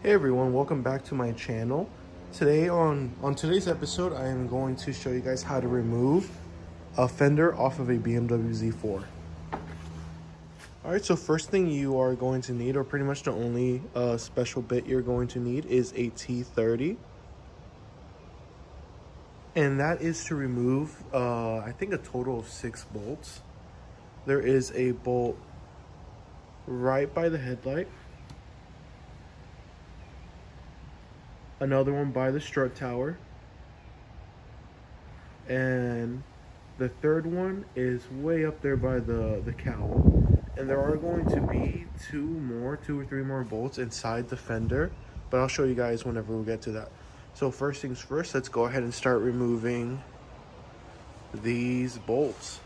Hey everyone, welcome back to my channel. Today on today's episode, I am going to show you guys how to remove a fender off of a BMW Z4. Alright, so first thing you are going to need, or pretty much the only special bit you're going to need, is a T30. And that is to remove, I think, a total of 6 bolts. There is a bolt right by the headlight. Another one by the strut tower, and the third one is way up there by the cowl. And there are going to be two or three more bolts inside the fender, but I'll show you guys whenever we get to that. So first things first, let's go ahead and start removing these bolts.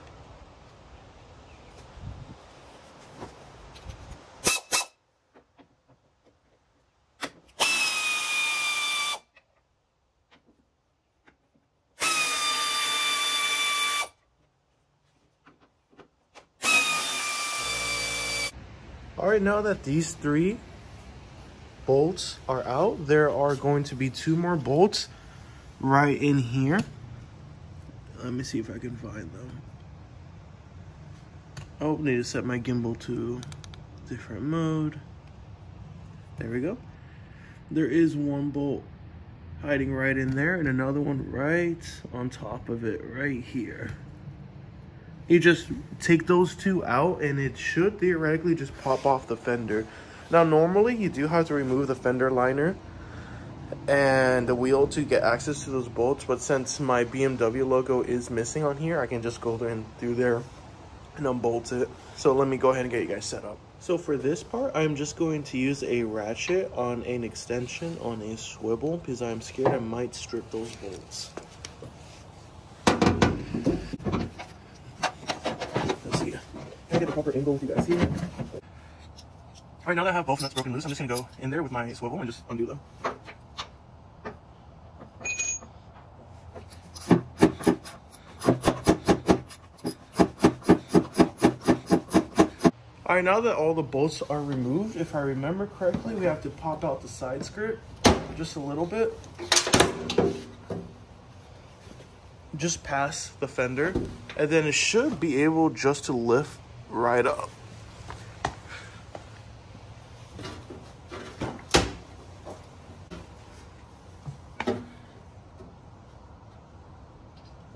Alright, now that these 3 bolts are out, there are going to be 2 more bolts right in here. Let me see if I can find them. Oh, need to set my gimbal to different mode. There we go. There is 1 bolt hiding right in there and another one right on top of it right here. You just take those 2 out and it should theoretically just pop off the fender. Now normally you do have to remove the fender liner and the wheel to get access to those bolts, but since my BMW logo is missing on here, I can just go there and through there and unbolt it. So let me go ahead and get you guys set up. So for this part, I'm just going to use a ratchet on an extension on a swivel because I'm scared I might strip those bolts. Get the proper angle with you guys here. Alright, now that I have both nuts broken loose, I'm just gonna go in there with my swivel and just undo them. Alright, now that all the bolts are removed, if I remember correctly, we have to pop out the side skirt just a little bit. Just past the fender, and then it should be able just to lift right up.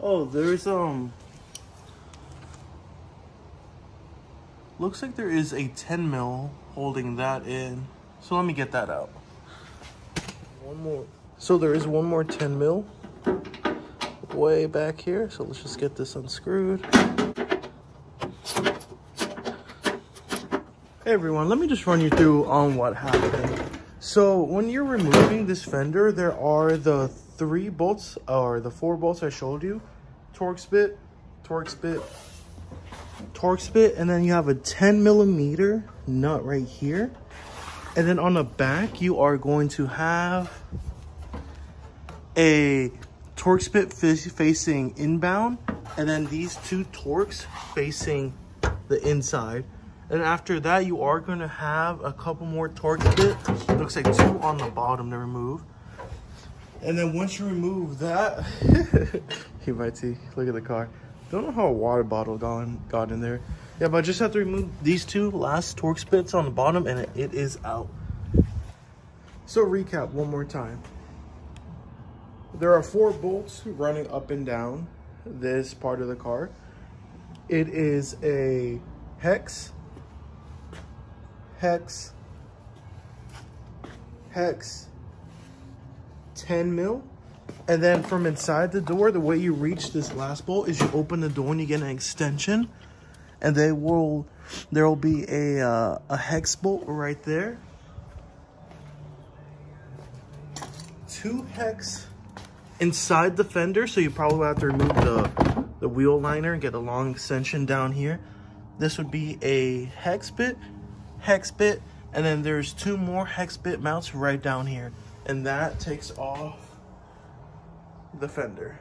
Oh, there's looks like there is a 10 mil holding that in. So let me get that out. One more. So there is one more 10 mil way back here. So let's just get this unscrewed. Hey everyone, let me just run you through on what happened. So when you're removing this fender, there are the 3 bolts, or the 4 bolts I showed you. Torx bit, and then you have a 10 millimeter nut right here. And then on the back, you are going to have a Torx bit facing inbound, and then these 2 Torx facing the inside. And after that, you are going to have a couple more Torx bits. Looks like 2 on the bottom to remove. And then once you remove that, you might see, look at the car. Don't know how a water bottle got in there. Yeah, but I just have to remove these 2 last Torx bits on the bottom and it is out. So recap one more time. There are 4 bolts running up and down this part of the car. It is a hex, 10 mil, and then from inside the door, the way you reach this last bolt is you open the door and you get an extension, and there will be a hex bolt right there. 2 hex inside the fender, so you probably have to remove the wheel liner and get a long extension down here. This would be a hex bit, and then there's 2 more hex bit mounts right down here, and that takes off the fender.